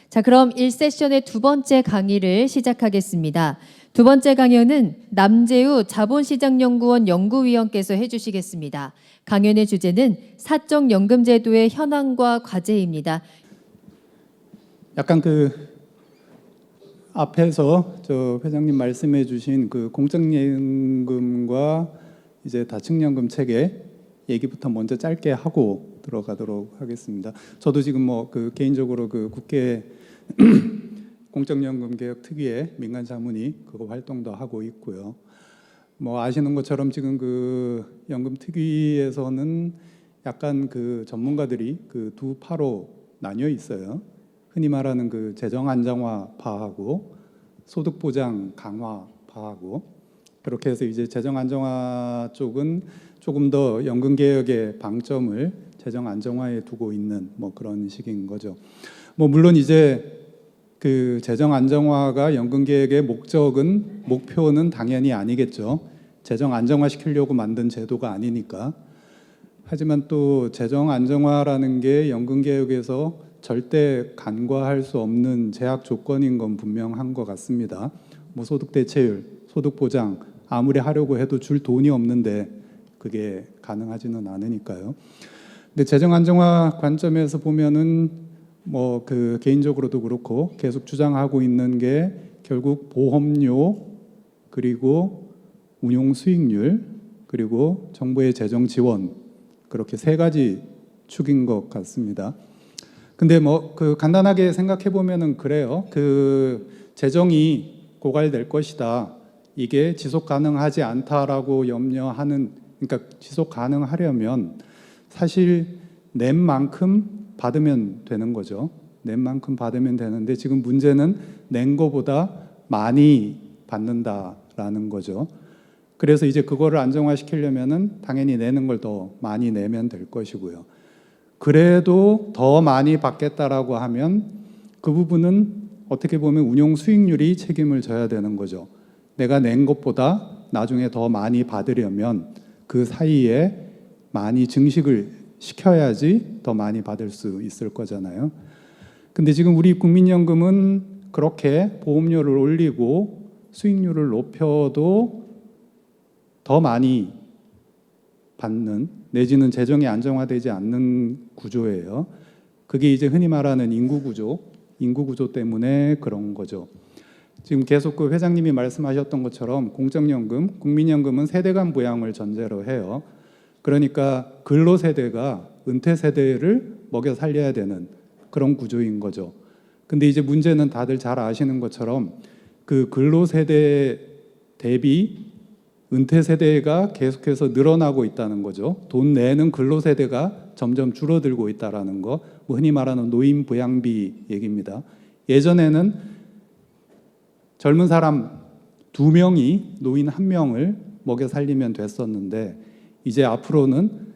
자, 그럼 1세션의 두 번째 강의를 시작하겠습니다. 두 번째 강연은 남재우 자본시장연구원 연구위원께서 해주시겠습니다. 강연의 주제는 사적연금제도의 현황과 과제입니다. 약간 앞에서 저 회장님 말씀해 주신 공적연금과 이제 다층연금 체계 얘기부터 먼저 짧게 하고 들어가도록 하겠습니다. 저도 지금 개인적으로 국회 공적연금 개혁 특위의 민간 자문위 그거 활동도 하고 있고요. 아시는 것처럼 지금 연금 특위에서는 약간 전문가들이 두 파로 나뉘어 있어요. 흔히 말하는 재정 안정화파하고 소득 보장 강화파하고, 그렇게 해서 이제 재정 안정화 쪽은 조금 더 연금 개혁의 방점을 재정 안정화에 두고 있는 그런 식인 거죠. 물론 이제 재정 안정화가 연금 개혁의 목표는 당연히 아니겠죠. 재정 안정화 시키려고 만든 제도가 아니니까. 하지만 또 재정 안정화라는 게 연금 개혁에서 절대 간과할 수 없는 제약 조건인 건 분명한 것 같습니다. 소득 대체율, 소득 보장 아무리 하려고 해도 줄 돈이 없는데 그게 가능하지는 않으니까요. 근데 재정 안정화 관점에서 보면은 개인적으로도 그렇고 계속 주장하고 있는 게 결국 보험료, 그리고 운용 수익률, 그리고 정부의 재정 지원, 그렇게 세 가지 축인 것 같습니다. 근데 간단하게 생각해 보면은 그래요. 재정이 고갈될 것이다. 이게 지속 가능하지 않다라고 염려하는, 그러니까 지속 가능하려면 사실 낸 만큼 받으면 되는 거죠. 낸 만큼 받으면 되는데 지금 문제는 낸 거보다 많이 받는다라는 거죠. 그래서 이제 그거를 안정화시키려면은 당연히 내는 걸 더 많이 내면 될 것이고요. 그래도 더 많이 받겠다라고 하면 그 부분은 어떻게 보면 운용 수익률이 책임을 져야 되는 거죠. 내가 낸 것보다 나중에 더 많이 받으려면 그 사이에 많이 증식을 시켜야지 더 많이 받을 수 있을 거잖아요. 근데 지금 우리 국민연금은 그렇게 보험료를 올리고 수익률을 높여도 더 많이 받는, 내지는 재정이 안정화되지 않는 구조예요. 그게 이제 흔히 말하는 인구 구조 때문에 그런 거죠. 지금 계속 회장님이 말씀하셨던 것처럼 공적연금, 국민연금은 세대 간 부양을 전제로 해요. 그러니까 근로세대가 은퇴세대를 먹여 살려야 되는 그런 구조인 거죠. 근데 이제 문제는 다들 잘 아시는 것처럼 근로세대 대비 은퇴세대가 계속해서 늘어나고 있다는 거죠. 돈 내는 근로세대가 점점 줄어들고 있다는 거, 흔히 말하는 노인 부양비 얘기입니다. 예전에는 젊은 사람 2명이 노인 1명을 먹여 살리면 됐었는데 이제 앞으로는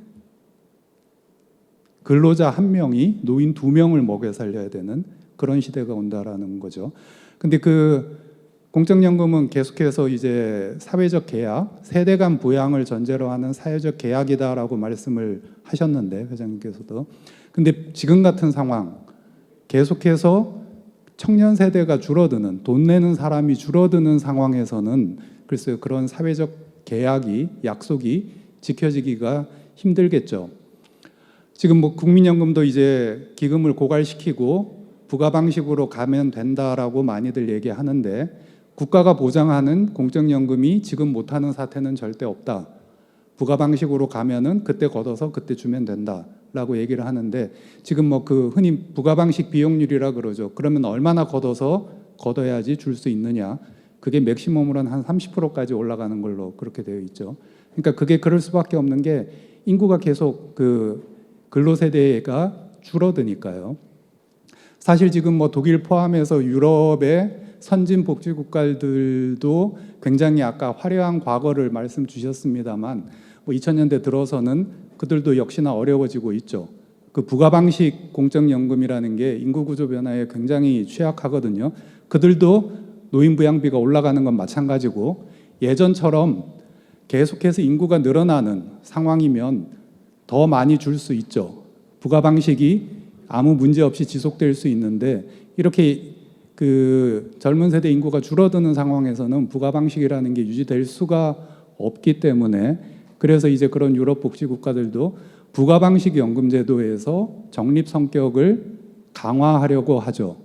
근로자 1명이 노인 2명을 먹여 살려야 되는 그런 시대가 온다라는 거죠. 근데 공적연금은 계속해서 이제 사회적 계약, 세대 간 부양을 전제로 하는 사회적 계약이다라고 말씀을 하셨는데, 회장님께서도. 근데 지금 같은 상황, 계속해서 청년 세대가 줄어드는, 돈 내는 사람이 줄어드는 상황에서는 글쎄요, 그런 사회적 계약이, 약속이 지켜지기가 힘들겠죠. 지금 국민연금도 이제 기금을 고갈시키고 부가 방식으로 가면 된다라고 많이들 얘기하는데, 국가가 보장하는 공적연금이 지금 못하는 사태는 절대 없다. 부가 방식으로 가면은 그때 걷어서 그때 주면 된다라고 얘기를 하는데, 지금 흔히 부가 방식 비용률이라 그러죠. 그러면 얼마나 걷어야지 줄 수 있느냐? 그게 맥시멈으로는 한 30%까지 올라가는 걸로 그렇게 되어 있죠. 그러니까 그게 그럴 수밖에 없는 게 인구가 계속 근로세대가 줄어드니까요. 사실 지금 독일 포함해서 유럽의 선진 복지 국가들도 굉장히 아까 화려한 과거를 말씀 주셨습니다만 2000년대 들어서는 그들도 역시나 어려워지고 있죠. 부가 방식 공적연금이라는 게 인구 구조 변화에 굉장히 취약하거든요. 그들도 노인 부양비가 올라가는 건 마찬가지고, 예전처럼 계속해서 인구가 늘어나는 상황이면 더 많이 줄 수 있죠. 부가 방식이 아무 문제 없이 지속될 수 있는데 이렇게 그 젊은 세대 인구가 줄어드는 상황에서는 부가 방식이라는 게 유지될 수가 없기 때문에 그래서 이제 그런 유럽 복지 국가들도 부가 방식 연금 제도에서 적립 성격을 강화하려고 하죠.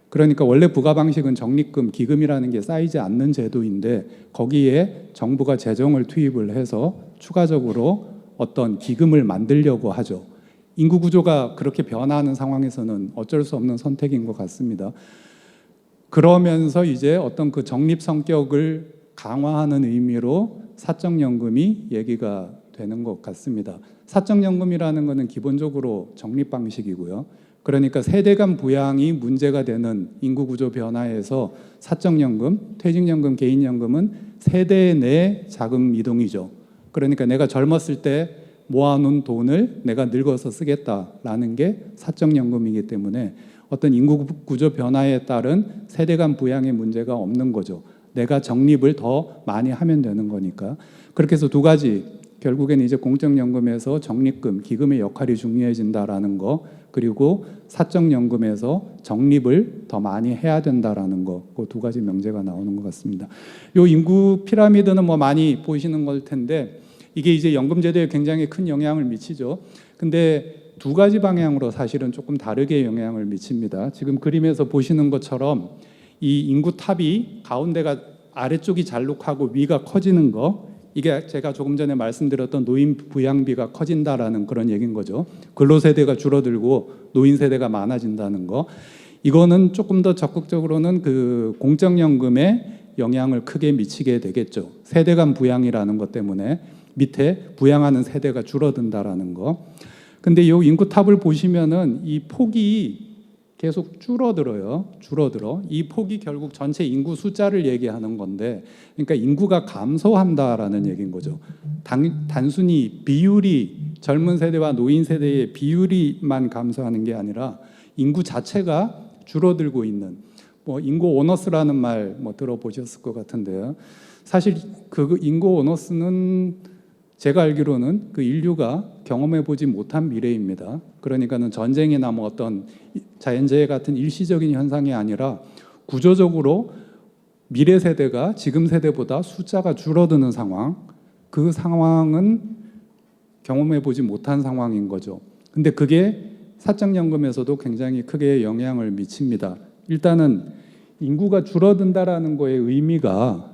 그러니까 원래 부가 방식은 적립금, 기금이라는 게 쌓이지 않는 제도인데 거기에 정부가 재정을 투입을 해서 추가적으로 어떤 기금을 만들려고 하죠. 인구 구조가 그렇게 변화하는 상황에서는 어쩔 수 없는 선택인 것 같습니다. 그러면서 이제 어떤 그 적립 성격을 강화하는 의미로 사적연금이 얘기가 되는 것 같습니다. 사적연금이라는 것은 기본적으로 적립 방식이고요. 그러니까 세대 간 부양이 문제가 되는 인구 구조 변화에서 사적연금, 퇴직연금, 개인연금은 세대 내 자금 이동이죠. 그러니까 내가 젊었을 때 모아놓은 돈을 내가 늙어서 쓰겠다라는 게 사적연금이기 때문에 어떤 인구 구조 변화에 따른 세대 간 부양의 문제가 없는 거죠. 내가 적립을 더 많이 하면 되는 거니까. 그렇게 해서 두 가지, 결국에는 이제 공적연금에서 적립금, 기금의 역할이 중요해진다라는 거, 그리고 사적연금에서 적립을 더 많이 해야 된다라는 거, 그 두 가지 명제가 나오는 것 같습니다. 요 인구 피라미드는 뭐 많이 보시는 걸 텐데 이게 이제 연금제도에 굉장히 큰 영향을 미치죠. 근데 두 가지 방향으로 사실은 조금 다르게 영향을 미칩니다. 지금 그림에서 보시는 것처럼 이 인구 탑이 가운데가 아래쪽이 잘록하고 위가 커지는 거, 이게 제가 조금 전에 말씀드렸던 노인 부양비가 커진다라는 그런 얘기인 거죠. 근로세대가 줄어들고 노인 세대가 많아진다는 거. 이거는 조금 더 적극적으로는 그 공적연금에 영향을 크게 미치게 되겠죠. 세대 간 부양이라는 것 때문에 밑에 부양하는 세대가 줄어든다라는 거. 근데 이 인구탑을 보시면은 이 폭이 계속 줄어들어요. 이 폭이 결국 전체 인구 숫자를 얘기하는 건데, 그러니까 인구가 감소한다라는 얘기인 거죠. 단순히 비율이 젊은 세대와 노인 세대의 비율이만 감소하는 게 아니라 인구 자체가 줄어들고 있는, 뭐 인구 오너스라는 말 뭐 들어보셨을 것 같은데요. 사실 그 인구 오너스는 제가 알기로는 그 인류가 경험해 보지 못한 미래입니다. 그러니까는 전쟁이나 뭐 어떤 자연재해 같은 일시적인 현상이 아니라 구조적으로 미래 세대가 지금 세대보다 숫자가 줄어드는 상황, 그 상황은 경험해 보지 못한 상황인 거죠. 근데 그게 사적연금에서도 굉장히 크게 영향을 미칩니다. 일단은 인구가 줄어든다라는 거의 의미가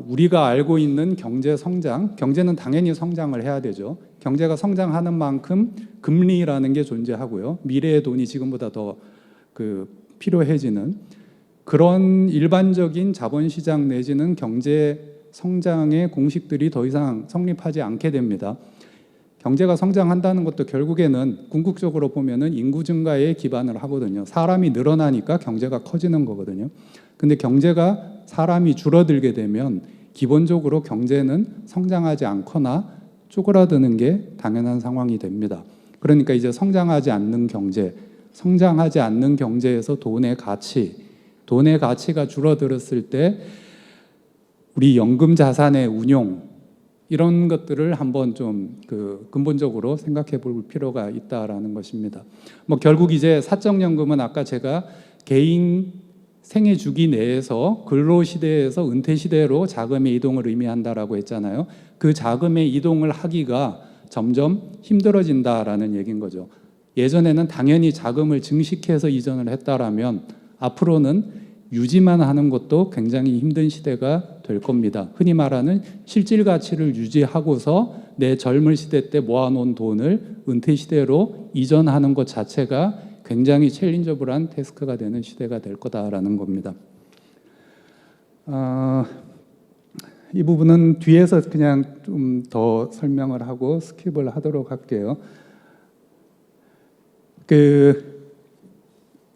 우리가 알고 있는 경제 성장, 경제는 당연히 성장을 해야 되죠. 경제가 성장하는 만큼 금리라는 게 존재하고요. 미래의 돈이 지금보다 더 필요해지는 그런 일반적인 자본시장 내지는 경제 성장의 공식들이 더 이상 성립하지 않게 됩니다. 경제가 성장한다는 것도 결국에는 궁극적으로 보면은 인구 증가에 기반을 하거든요. 사람이 늘어나니까 경제가 커지는 거거든요. 근데 경제가 사람이 줄어들게 되면 기본적으로 경제는 성장하지 않거나 쪼그라드는 게 당연한 상황이 됩니다. 그러니까 이제 성장하지 않는 경제, 성장하지 않는 경제에서 돈의 가치가 줄어들었을 때 우리 연금 자산의 운용 이런 것들을 한번 좀 근본적으로 생각해 볼 필요가 있다라는 것입니다. 뭐 결국 이제 사적연금은 아까 제가 개인 생애 주기 내에서 근로 시대에서 은퇴 시대로 자금의 이동을 의미한다라고 했잖아요. 그 자금의 이동을 하기가 점점 힘들어진다라는 얘기인 거죠. 예전에는 당연히 자금을 증식해서 이전을 했다라면 앞으로는 유지만 하는 것도 굉장히 힘든 시대가 될 겁니다. 흔히 말하는 실질 가치를 유지하고서 내 젊은 시대 때 모아놓은 돈을 은퇴 시대로 이전하는 것 자체가 굉장히 챌린저블한 태스크가 되는 시대가 될 거다라는 겁니다. 이 부분은 뒤에서 그냥 좀 더 설명을 하고 스킵을 하도록 할게요.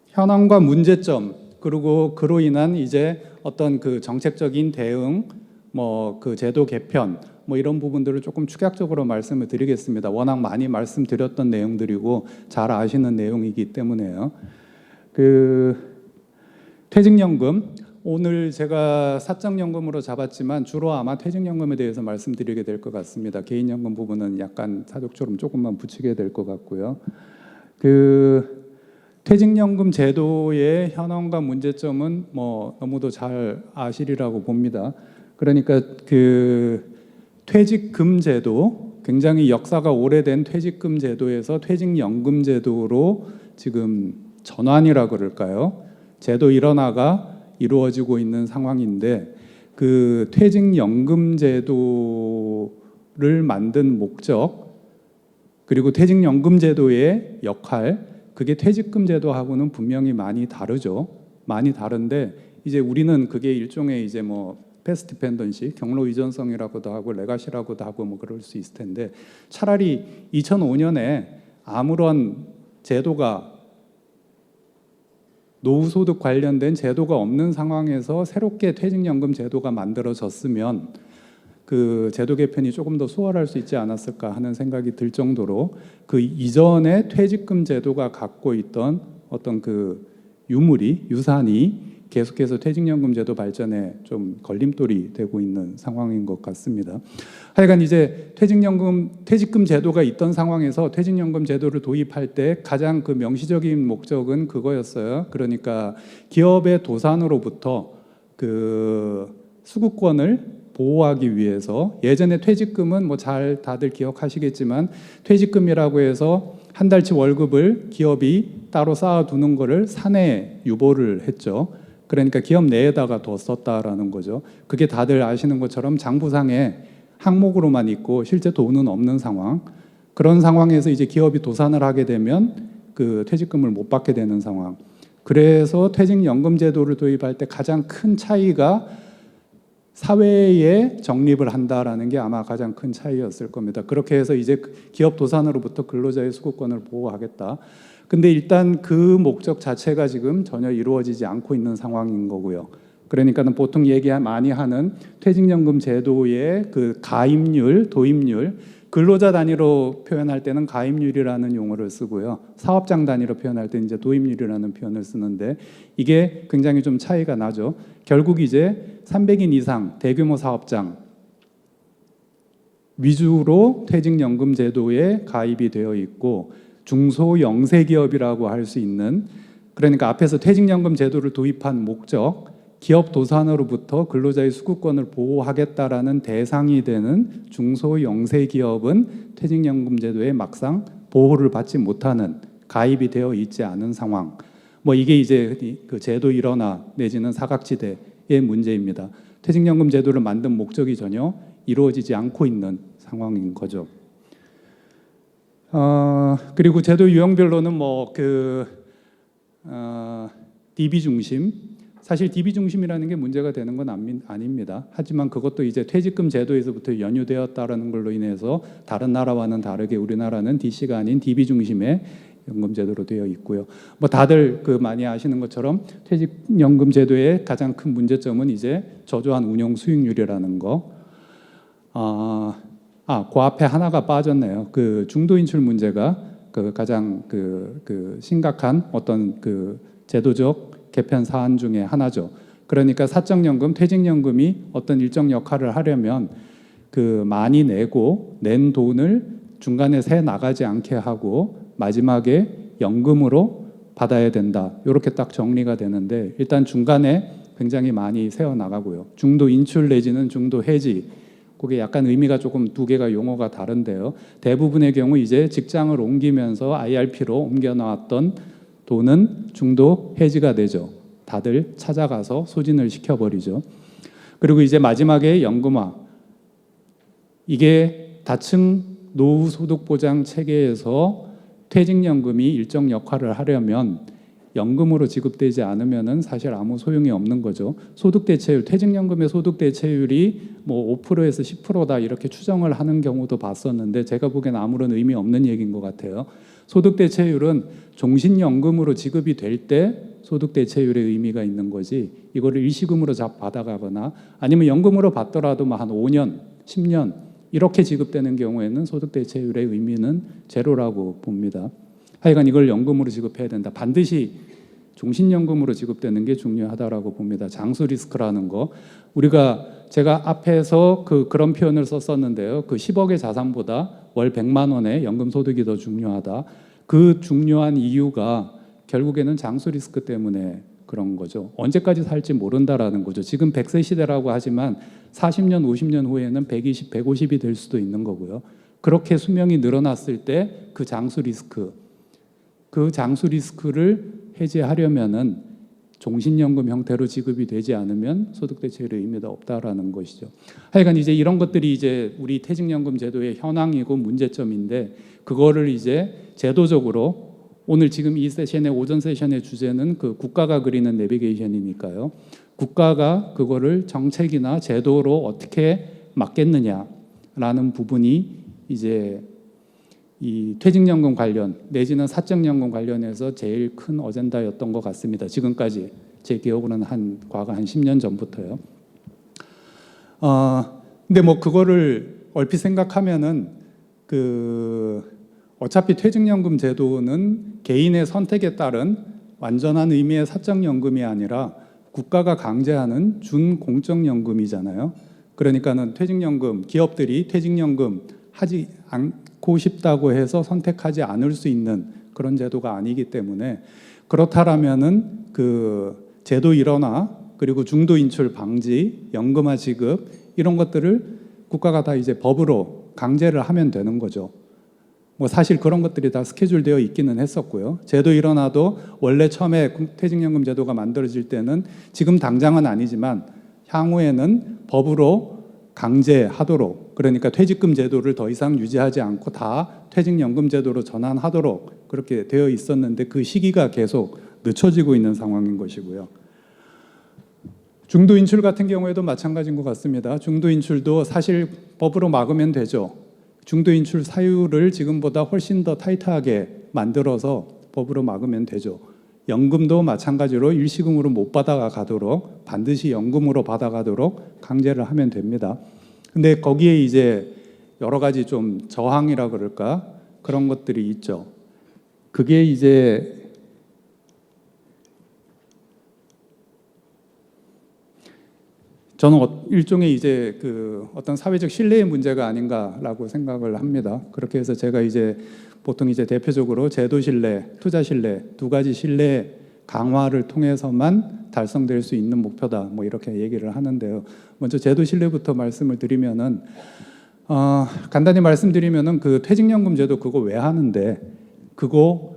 현황과 문제점, 그리고 그로 인한 이제 어떤 정책적인 대응, 뭐 제도 개편, 뭐 이런 부분들을 조금 축약적으로 말씀을 드리겠습니다. 워낙 많이 말씀드렸던 내용들이고 잘 아시는 내용이기 때문에요. 퇴직연금, 오늘 제가 사적연금으로 잡았지만 주로 아마 퇴직연금에 대해서 말씀드리게 될 것 같습니다. 개인연금 부분은 약간 사족처럼 조금만 붙이게 될 것 같고요. 그 퇴직연금 제도의 현황과 문제점은 뭐 너무도 잘 아시리라고 봅니다. 그러니까 그 퇴직금 제도, 굉장히 역사가 오래된 퇴직금 제도에서 퇴직연금 제도로 지금 전환이라 그럴까요? 제도 일원화가 이루어지고 있는 상황인데, 그 퇴직연금 제도를 만든 목적, 그리고 퇴직연금 제도의 역할, 그게 퇴직금 제도하고는 분명히 많이 다르죠. 많이 다른데, 이제 우리는 그게 일종의 이제 뭐 패스트 디펜던시, 경로 이전성이라고도 하고 레가시라고도 하고 뭐 그럴 수 있을 텐데, 차라리 2005년에 아무런 제도가, 노후소득 관련된 제도가 없는 상황에서 새롭게 퇴직연금 제도가 만들어졌으면 그 제도 개편이 조금 더 수월할 수 있지 않았을까 하는 생각이 들 정도로, 그 이전에 퇴직금 제도가 갖고 있던 어떤 그 유산이 계속해서 퇴직연금 제도 발전에 좀 걸림돌이 되고 있는 상황인 것 같습니다. 하여간 이제 퇴직금 제도가 있던 상황에서 퇴직연금 제도를 도입할 때 가장 그 명시적인 목적은 그거였어요. 그러니까 기업의 도산으로부터 그 수급권을 보호하기 위해서, 예전에 퇴직금은 뭐 잘 다들 기억하시겠지만 퇴직금이라고 해서 한 달치 월급을 기업이 따로 쌓아두는 거를 사내 유보를 했죠. 그러니까 기업 내에다가 뒀었다라는 거죠. 그게 다들 아시는 것처럼 장부상에 항목으로만 있고 실제 돈은 없는 상황. 그런 상황에서 이제 기업이 도산을 하게 되면 그 퇴직금을 못 받게 되는 상황. 그래서 퇴직연금 제도를 도입할 때 가장 큰 차이가 사회에 적립을 한다라는 게 아마 가장 큰 차이였을 겁니다. 그렇게 해서 이제 기업 도산으로부터 근로자의 수급권을 보호하겠다. 근데 일단 그 목적 자체가 지금 전혀 이루어지지 않고 있는 상황인 거고요. 그러니까는 보통 많이 하는 퇴직연금 제도의 그 가입률, 도입률, 근로자 단위로 표현할 때는 가입률이라는 용어를 쓰고요. 사업장 단위로 표현할 때는 이제 도입률이라는 표현을 쓰는데, 이게 굉장히 좀 차이가 나죠. 결국 이제 300인 이상 대규모 사업장 위주로 퇴직연금 제도에 가입이 되어 있고, 중소영세기업이라고 할 수 있는, 그러니까 앞에서 퇴직연금 제도를 도입한 목적, 기업 도산으로부터 근로자의 수급권을 보호하겠다라는 대상이 되는 중소영세기업은 퇴직연금 제도에 막상 보호를 받지 못하는, 가입이 되어 있지 않은 상황. 뭐 이게 이제 그 제도 일원화 내지는 사각지대의 문제입니다. 퇴직연금 제도를 만든 목적이 전혀 이루어지지 않고 있는 상황인 거죠. 그리고 제도 유형별로는 뭐 DB 중심, 사실 DB 중심이라는 게 문제가 되는 건 아닙니다. 하지만 그것도 이제 퇴직금 제도에서부터 연유되었다라는 걸로 인해서 다른 나라와는 다르게 우리나라는 DC가 아닌 DB 중심의 연금 제도로 되어 있고요. 뭐 다들 그 많이 아시는 것처럼 퇴직연금 제도의 가장 큰 문제점은 이제 저조한 운용 수익률이라는 거. 그 앞에 하나가 빠졌네요. 그 중도 인출 문제가 그 가장 그 심각한 어떤 그 제도적 개편 사안 중에 하나죠. 그러니까 사적연금, 퇴직연금이 어떤 일정 역할을 하려면 그 많이 내고 낸 돈을 중간에 새 나가지 않게 하고 마지막에 연금으로 받아야 된다. 이렇게 딱 정리가 되는데, 일단 중간에 굉장히 많이 새어 나가고요. 중도 인출 내지는 중도 해지, 그게 약간 의미가 조금 두 개가 용어가 다른데요. 대부분의 경우 이제 직장을 옮기면서 IRP로 옮겨 나왔던 돈은 중도 해지가 되죠. 다들 찾아가서 소진을 시켜버리죠. 그리고 이제 마지막에 연금화. 이게 다층 노후소득보장 체계에서 퇴직연금이 일정 역할을 하려면 연금으로 지급되지 않으면은 사실 아무 소용이 없는 거죠. 소득대체율, 퇴직연금의 소득대체율이 뭐 5%에서 10%다 이렇게 추정을 하는 경우도 봤었는데, 제가 보기엔 아무런 의미 없는 얘기인 것 같아요. 소득대체율은 종신연금으로 지급이 될 때 소득대체율의 의미가 있는 거지, 이거를 일시금으로 받아가거나 아니면 연금으로 받더라도 뭐 한 5년, 10년 이렇게 지급되는 경우에는 소득대체율의 의미는 제로라고 봅니다. 하여간 이걸 연금으로 지급해야 된다. 반드시 종신연금으로 지급되는 게 중요하다라고 봅니다. 장수 리스크라는 거. 제가 앞에서 그런 표현을 썼었는데요. 그 10억의 자산보다 월 100만 원의 연금 소득이 더 중요하다. 그 중요한 이유가 결국에는 장수 리스크 때문에 그런 거죠. 언제까지 살지 모른다라는 거죠. 지금 100세 시대라고 하지만 40년, 50년 후에는 120, 150이 될 수도 있는 거고요. 그렇게 수명이 늘어났을 때 그 장수 리스크를 해제하려면은 종신연금 형태로 지급이 되지 않으면 소득대체율의 의미가 없다라는 것이죠. 하여간 이제 이런 것들이 이제 우리 퇴직연금 제도의 현황이고 문제점인데, 그거를 이제 제도적으로 오늘 지금 이 세션의 오전 세션의 주제는 그 국가가 그리는 내비게이션이니까요. 국가가 그거를 정책이나 제도로 어떻게 막겠느냐라는 부분이 이제 이 퇴직연금 관련 내지는 사적연금 관련해서 제일 큰 어젠다였던 것 같습니다. 지금까지 제 기억으로는 과거 한 10년 전부터요. 근데 뭐 그거를 얼핏 생각하면은 어차피 퇴직연금 제도는 개인의 선택에 따른 완전한 의미의 사적연금이 아니라 국가가 강제하는 준공적연금이잖아요. 그러니까는 퇴직연금, 기업들이 퇴직연금 하지 않고 싶다고 해서 선택하지 않을 수 있는 그런 제도가 아니기 때문에, 그렇다라면은 그 제도 일원화 그리고 중도 인출 방지, 연금화 지급 이런 것들을 국가가 다 이제 법으로 강제를 하면 되는 거죠. 뭐 사실 그런 것들이 다 스케줄되어 있기는 했었고요. 제도 일원화도 원래 처음에 퇴직연금 제도가 만들어질 때는 지금 당장은 아니지만 향후에는 법으로 강제하도록, 그러니까 퇴직금 제도를 더 이상 유지하지 않고 다 퇴직연금 제도로 전환하도록 그렇게 되어 있었는데, 그 시기가 계속 늦춰지고 있는 상황인 것이고요. 중도 인출 같은 경우에도 마찬가지인 것 같습니다. 중도 인출도 사실 법으로 막으면 되죠. 중도 인출 사유를 지금보다 훨씬 더 타이트하게 만들어서 법으로 막으면 되죠. 연금도 마찬가지로 일시금으로 못 받아가도록 반드시 연금으로 받아가도록 강제를 하면 됩니다. 근데 거기에 이제 여러 가지 좀 저항이라 그럴까 그런 것들이 있죠. 그게 이제 저는 일종의 이제 어떤 사회적 신뢰의 문제가 아닌가라고 생각을 합니다. 그렇게 해서 제가 이제 보통 이제 대표적으로 제도 신뢰, 투자 신뢰 두 가지 신뢰 강화를 통해서만 달성될 수 있는 목표다, 뭐 이렇게 얘기를 하는데요. 먼저 제도 신뢰부터 말씀을 드리면은 간단히 말씀드리면은 그 퇴직연금 제도 그거 왜 하는데, 그거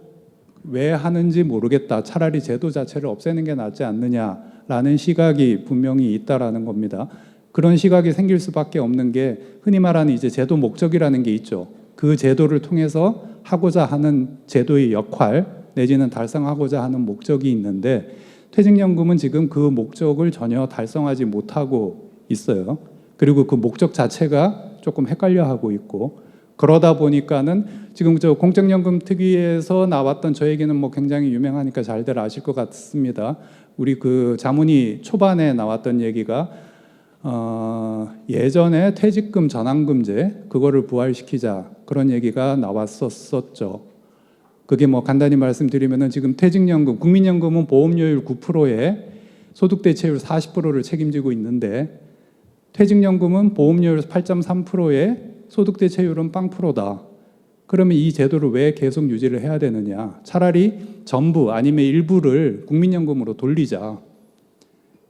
왜 하는지 모르겠다, 차라리 제도 자체를 없애는 게 낫지 않느냐라는 시각이 분명히 있다라는 겁니다. 그런 시각이 생길 수밖에 없는 게 흔히 말하는 이제 제도 목적이라는 게 있죠. 그 제도를 통해서 하고자 하는 제도의 역할 내지는 달성하고자 하는 목적이 있는데, 퇴직연금은 지금 그 목적을 전혀 달성하지 못하고 있어요. 그리고 그 목적 자체가 조금 헷갈려하고 있고, 그러다 보니까는 지금 저 공적연금 특위에서 나왔던, 저에게는 뭐 굉장히 유명하니까 잘들 아실 것 같습니다. 우리 그 자문위 초반에 나왔던 얘기가 예전에 퇴직금 전환금제 그거를 부활시키자, 그런 얘기가 나왔었죠. 그게 뭐 간단히 말씀드리면은 지금 퇴직연금, 국민연금은 보험료율 9%에 소득대체율 40%를 책임지고 있는데, 퇴직연금은 보험료율 8.3%에 소득대체율은 0%다. 그러면 이 제도를 왜 계속 유지를 해야 되느냐? 차라리 전부 아니면 일부를 국민연금으로 돌리자.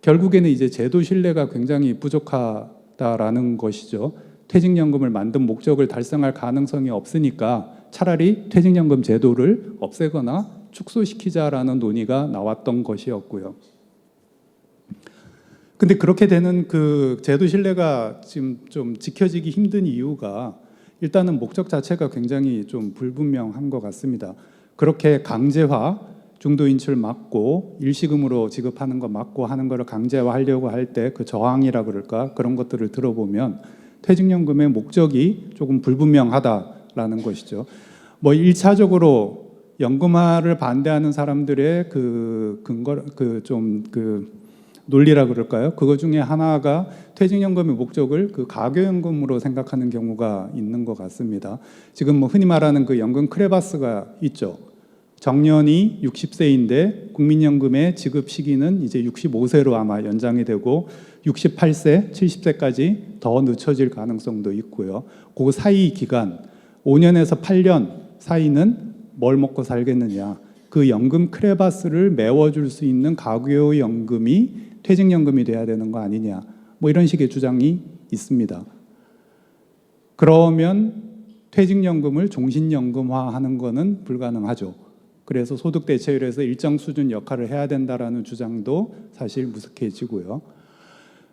결국에는 이제 제도 신뢰가 굉장히 부족하다라는 것이죠. 퇴직연금을 만든 목적을 달성할 가능성이 없으니까 차라리 퇴직연금 제도를 없애거나 축소시키자라는 논의가 나왔던 것이었고요. 근데 그렇게 되는 그 제도 신뢰가 지금 좀 지켜지기 힘든 이유가, 일단은 목적 자체가 굉장히 좀 불분명한 것 같습니다. 그렇게 강제화, 중도 인출 막고 일시금으로 지급하는 거 막고 하는 거를 강제화하려고 할 때 그 저항이라 그럴까, 그런 것들을 들어보면 퇴직연금의 목적이 조금 불분명하다라는 것이죠. 뭐 1차적으로 연금화를 반대하는 사람들의 그 근거, 논리라 그럴까요? 그거 중에 하나가 퇴직연금의 목적을 그 가교연금으로 생각하는 경우가 있는 것 같습니다. 지금 뭐 흔히 말하는 그 연금 크레바스가 있죠. 정년이 60세인데 국민연금의 지급 시기는 이제 65세로 아마 연장이 되고 68세, 70세까지 더 늦춰질 가능성도 있고요. 그 사이 기간 5년에서 8년 사이는 뭘 먹고 살겠느냐. 그 연금 크레바스를 메워줄 수 있는 가계연금이 퇴직연금이 돼야 되는 거 아니냐. 뭐 이런 식의 주장이 있습니다. 그러면 퇴직연금을 종신연금화하는 거는 불가능하죠. 그래서 소득대체율에서 일정 수준 역할을 해야 된다라는 주장도 사실 무색해지고요.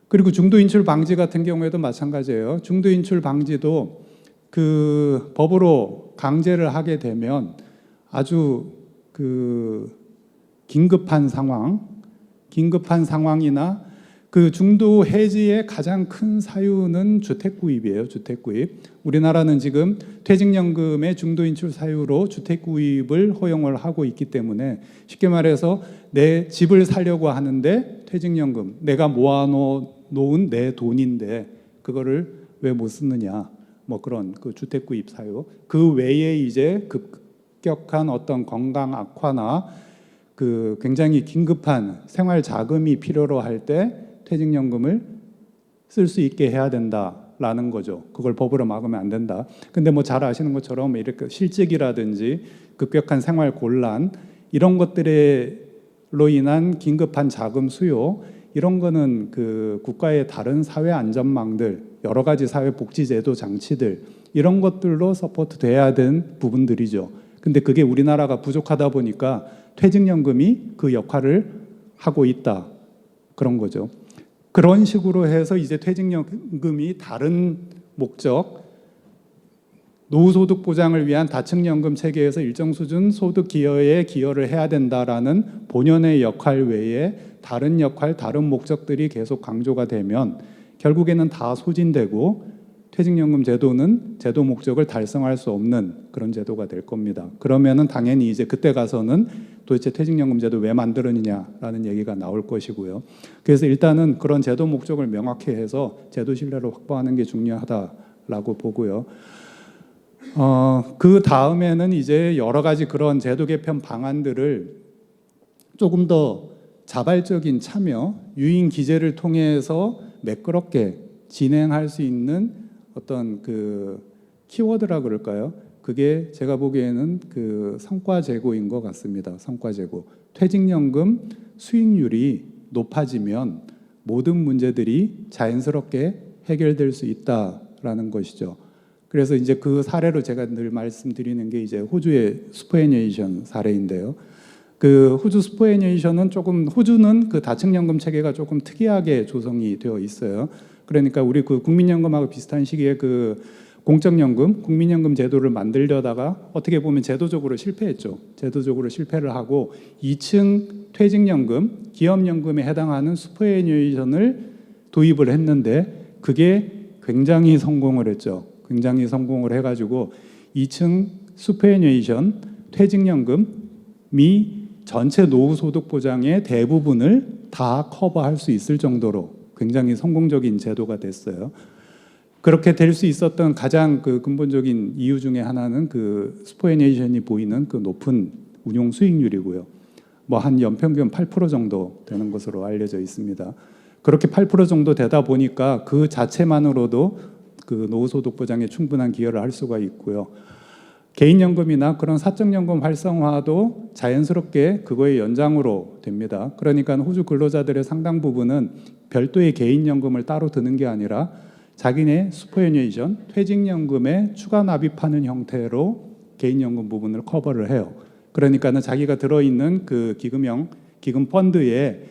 그리고 중도인출 방지 같은 경우에도 마찬가지예요. 중도인출 방지도 그 법으로 강제를 하게 되면 아주 그 긴급한 상황이나 그 중도 해지의 가장 큰 사유는 주택 구입이에요. 주택 구입. 우리나라는 지금 퇴직연금의 중도 인출 사유로 주택 구입을 허용을 하고 있기 때문에 쉽게 말해서 내 집을 사려고 하는데 퇴직연금 내가 모아놓은 내 돈인데 그거를 왜 못 쓰느냐. 뭐 그런 그 주택 구입 사유. 그 외에 이제 급격한 어떤 건강 악화나 그 굉장히 긴급한 생활 자금이 필요로 할 때 퇴직연금을 쓸 수 있게 해야 된다라는 거죠. 그걸 법으로 막으면 안 된다. 근데 뭐 잘 아시는 것처럼 이렇게 실직이라든지 급격한 생활 곤란 이런 것들로 인한 긴급한 자금 수요 이런 거는 그 국가의 다른 사회 안전망들 여러 가지 사회 복지제도 장치들 이런 것들로 서포트 돼야 되는 부분들이죠. 근데 그게 우리나라가 부족하다 보니까 퇴직연금이 그 역할을 하고 있다. 그런 거죠. 그런 식으로 해서 이제 퇴직연금이 다른 목적, 노후소득 보장을 위한 다층연금 체계에서 일정 수준 소득 기여에 기여를 해야 된다라는 본연의 역할 외에 다른 역할, 다른 목적들이 계속 강조가 되면 결국에는 다 소진되고 퇴직연금 제도는 제도 목적을 달성할 수 없는 그런 제도가 될 겁니다. 그러면은 당연히 이제 그때 가서는 도대체 퇴직연금 제도 왜 만들었느냐라는 얘기가 나올 것이고요. 그래서 일단은 그런 제도 목적을 명확히 해서 제도 신뢰를 확보하는 게 중요하다라고 보고요. 그 다음에는 이제 여러 가지 그런 제도 개편 방안들을 조금 더 자발적인 참여, 유인 기재를 통해서 매끄럽게 진행할 수 있는 어떤 그 키워드라 그럴까요? 그게 제가 보기에는 그 성과 제고인 것 같습니다. 성과 제고. 퇴직연금 수익률이 높아지면 모든 문제들이 자연스럽게 해결될 수 있다라는 것이죠. 그래서 이제 그 사례로 제가 늘 말씀드리는 게 이제 호주의 슈퍼애니에이션 사례인데요. 그 호주 슈퍼애니에이션은 조금 호주는 그 다층연금 체계가 조금 특이하게 조성이 되어 있어요. 그러니까 우리 그 국민연금하고 비슷한 시기에 그 공적연금, 국민연금 제도를 만들려다가 어떻게 보면 제도적으로 실패했죠. 제도적으로 실패를 하고 2층 퇴직연금, 기업연금에 해당하는 슈퍼애니에이션을 도입을 했는데 그게 굉장히 성공을 했죠. 굉장히 성공을 해가지고 2층 슈퍼애니에이션 퇴직연금이 전체 노후소득 보장의 대부분을 다 커버할 수 있을 정도로 굉장히 성공적인 제도가 됐어요. 그렇게 될 수 있었던 가장 그 근본적인 이유 중에 하나는 그 슈퍼애니에이션이 보이는 그 높은 운용 수익률이고요. 뭐 한 연평균 8% 정도 되는 것으로 알려져 있습니다. 그렇게 8% 정도 되다 보니까 그 자체만으로도 그 노후소득 보장에 충분한 기여를 할 수가 있고요. 개인연금이나 그런 사적연금 활성화도 자연스럽게 그거의 연장으로 됩니다. 그러니까 호주 근로자들의 상당 부분은 별도의 개인연금을 따로 드는 게 아니라 자기네 슈퍼애니에이션, 퇴직연금에 추가 납입하는 형태로 개인연금 부분을 커버를 해요. 그러니까는 자기가 들어있는 그 기금 펀드에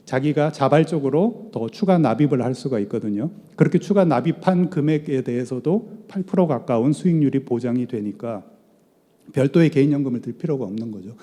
자기가 자발적으로 더 추가 납입을 할 수가 있거든요. 그렇게 추가 납입한 금액에 대해서도 8% 가까운 수익률이 보장이 되니까 별도의 개인연금을 들 필요가 없는 거죠.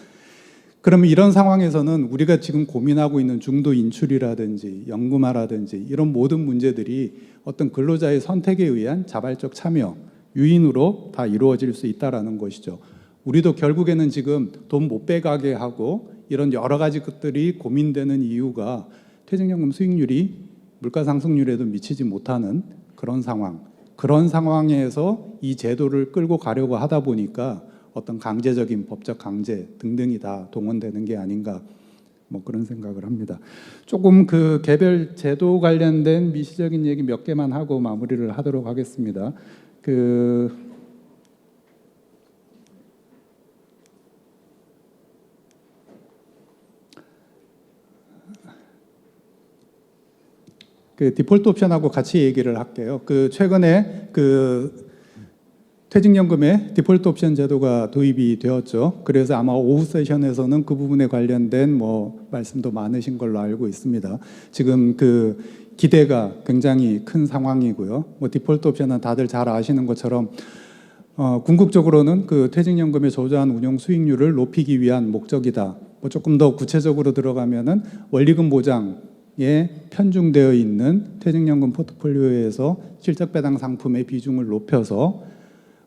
그러면 이런 상황에서는 우리가 지금 고민하고 있는 중도 인출이라든지 연금화라든지 이런 모든 문제들이 어떤 근로자의 선택에 의한 자발적 참여, 유인으로 다 이루어질 수 있다는 것이죠. 우리도 결국에는 지금 돈 못 빼가게 하고 이런 여러 가지 것들이 고민되는 이유가 퇴직연금 수익률이 물가 상승률에도 미치지 못하는 그런 상황에서 이 제도를 끌고 가려고 하다 보니까 어떤 강제적인 법적 강제 등등이 다 동원되는 게 아닌가 뭐 그런 생각을 합니다. 조금 그 개별 제도 관련된 미시적인 얘기 몇 개만 하고 마무리를 하도록 하겠습니다. 그 디폴트 옵션하고 같이 얘기를 할게요. 그 최근에 그 퇴직연금에 디폴트 옵션 제도가 도입이 되었죠. 그래서 아마 오후 세션에서는 그 부분에 관련된 뭐 말씀도 많으신 걸로 알고 있습니다. 지금 그 기대가 굉장히 큰 상황이고요. 뭐 디폴트 옵션은 다들 잘 아시는 것처럼 궁극적으로는 그 퇴직연금의 저조한 운용 수익률을 높이기 위한 목적이다. 뭐 조금 더 구체적으로 들어가면은 원리금 보장에 편중되어 있는 퇴직연금 포트폴리오에서 실적 배당 상품의 비중을 높여서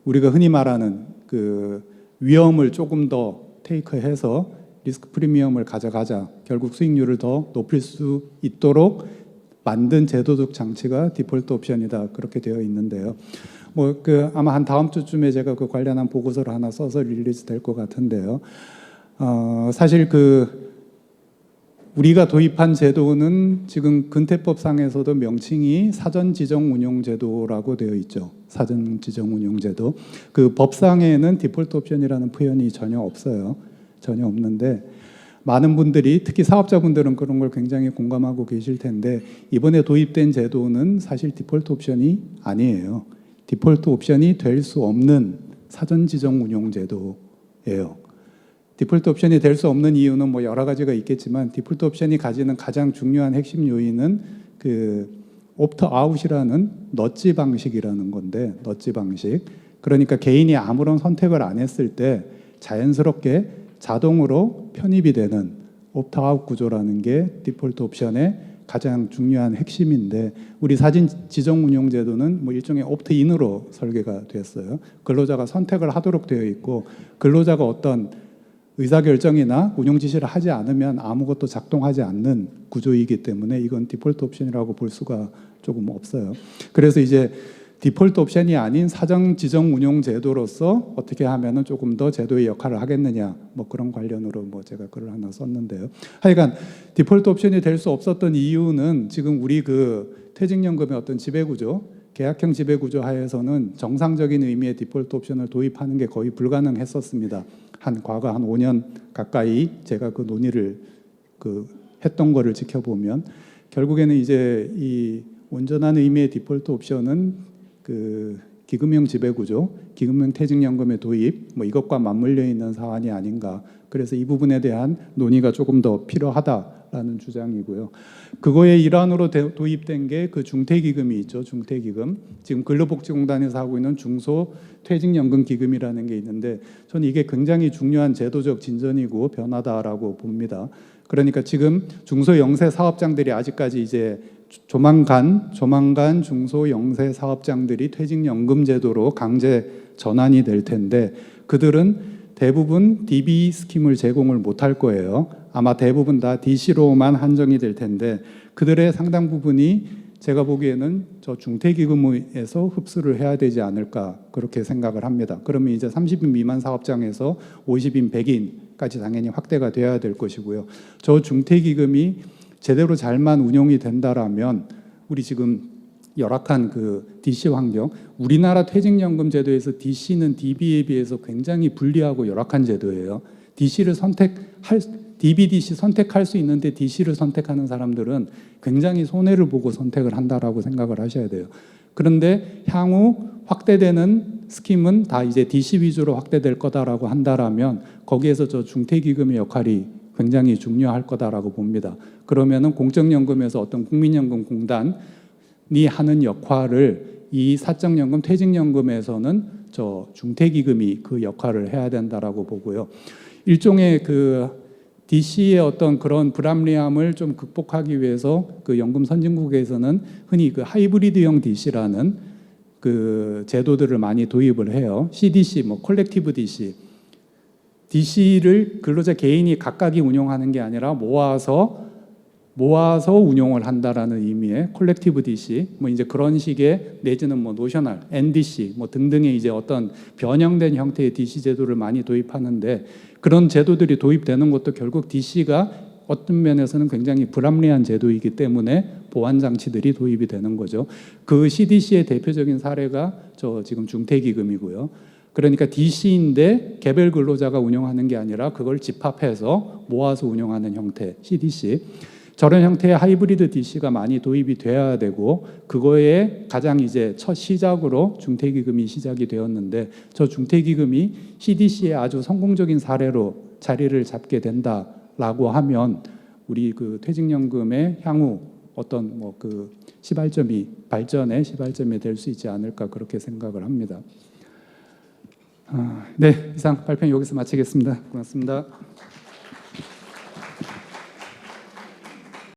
우리가 흔히 말하는 그 위험을 조금 더 테이크해서 리스크 프리미엄을 가져가자. 결국 수익률을 더 높일 수 있도록 만든 제도적 장치가 디폴트 옵션이다. 그렇게 되어 있는데요. 뭐 그 아마 한 다음 주쯤에 제가 그 관련한 보고서를 하나 써서 릴리즈 될 것 같은데요. 사실 그 우리가 도입한 제도는 지금 근태법상에서도 명칭이 사전지정운용제도라고 되어 있죠. 사전지정운용제도. 그 법상에는 디폴트 옵션이라는 표현이 전혀 없어요. 전혀 없는데 많은 분들이 특히 사업자분들은 그런 걸 굉장히 공감하고 계실 텐데 이번에 도입된 제도는 사실 디폴트 옵션이 아니에요. 디폴트 옵션이 될 수 없는 사전지정운용제도예요. 디폴트 옵션이 될 수 없는 이유는 뭐 여러 가지가 있겠지만 디폴트 옵션이 가지는 가장 중요한 핵심 요인은 그 옵트아웃이라는 넛지 방식이라는 건데 넛지 방식. 그러니까 개인이 아무런 선택을 안 했을 때 자연스럽게 자동으로 편입이 되는 옵트아웃 구조라는 게 디폴트 옵션의 가장 중요한 핵심인데 우리 사진 지정 운용 제도는 뭐 일종의 옵트인으로 설계가 됐어요. 근로자가 선택을 하도록 되어 있고 근로자가 어떤 의사결정이나 운용 지시를 하지 않으면 아무것도 작동하지 않는 구조이기 때문에 이건 디폴트 옵션이라고 볼 수가 조금 없어요. 그래서 이제 디폴트 옵션이 아닌 사전 지정 운용 제도로서 어떻게 하면은 조금 더 제도의 역할을 하겠느냐 뭐 그런 관련으로 뭐 제가 글을 하나 썼는데요. 하여간 디폴트 옵션이 될 수 없었던 이유는 지금 우리 그 퇴직연금의 어떤 지배구조 계약형 지배구조 하에서는 정상적인 의미의 디폴트 옵션을 도입하는 게 거의 불가능했었습니다. 과거 한 5년 가까이 제가 그 논의를 했던 거를 지켜보면 결국에는 이제 이 온전한 의미의 디폴트 옵션은 그 기금형 지배구조, 기금형 퇴직연금의 도입 뭐 이것과 맞물려 있는 사안이 아닌가. 그래서 이 부분에 대한 논의가 조금 더 필요하다라는 주장이고요. 그거의 일환으로 도입된 게 그 중퇴기금이 있죠. 중퇴기금. 지금 근로복지공단에서 하고 있는 중소퇴직연금기금이라는 게 있는데 저는 이게 굉장히 중요한 제도적 진전이고 변화다라고 봅니다. 그러니까 지금 중소영세 사업장들이 아직까지 이제 조만간 중소영세 사업장들이 퇴직연금 제도로 강제 전환이 될 텐데 그들은 대부분 DB 스킴을 제공을 못할 거예요. 아마 대부분 다 DC로만 한정이 될 텐데 그들의 상당 부분이 제가 보기에는 저 중퇴기금에서 흡수를 해야 되지 않을까 그렇게 생각을 합니다. 그러면 이제 30인 미만 사업장에서 50인 100인까지 당연히 확대가 돼야 될 것이고요. 저 중퇴기금이 제대로 잘만 운용이 된다라면 우리 지금 열악한 그 DC 환경, 우리나라 퇴직연금 제도에서 DC는 DB에 비해서 굉장히 불리하고 열악한 제도예요. DB, DC 선택할 수 있는데 DC를 선택하는 사람들은 굉장히 손해를 보고 선택을 한다라고 생각을 하셔야 돼요. 그런데 향후 확대되는 스킴은 다 이제 DC 위주로 확대될 거다라고 한다라면 거기에서 저 중퇴기금의 역할이 굉장히 중요할 거다라고 봅니다. 그러면은 공적연금에서 어떤 국민연금공단이 하는 역할을 이 사적연금, 퇴직연금에서는 저 중퇴기금이 그 역할을 해야 된다라고 보고요. 일종의 그 DC의 어떤 그런 불합리함을 좀 극복하기 위해서 그 연금 선진국에서는 흔히 그 하이브리드형 DC라는 그 제도들을 많이 도입을 해요. CDC, 뭐 콜렉티브 DC. DC를 근로자 개인이 각각이 운용하는 게 아니라 모아서 운용을 한다라는 의미의 콜렉티브 DC, 뭐 이제 그런 식의 내지는 뭐 노셔널, NDC 뭐 등등의 이제 어떤 변형된 형태의 DC 제도를 많이 도입하는데 그런 제도들이 도입되는 것도 결국 DC가 어떤 면에서는 굉장히 불합리한 제도이기 때문에 보완 장치들이 도입이 되는 거죠. 그 CDC의 대표적인 사례가 저 지금 중퇴기금이고요. 그러니까 DC인데 개별 근로자가 운영하는 게 아니라 그걸 집합해서 모아서 운영하는 형태 CDC. 저런 형태의 하이브리드 DC가 많이 도입이 돼야 되고 그거에 가장 이제 첫 시작으로 중퇴기금이 시작이 되었는데 저 중퇴기금이 CDC의 아주 성공적인 사례로 자리를 잡게 된다라고 하면 우리 그 퇴직연금의 향후 어떤 뭐 그 시발점이 발전의 시발점이 될 수 있지 않을까 그렇게 생각을 합니다. 네, 이상 발표 여기서 마치겠습니다. 고맙습니다.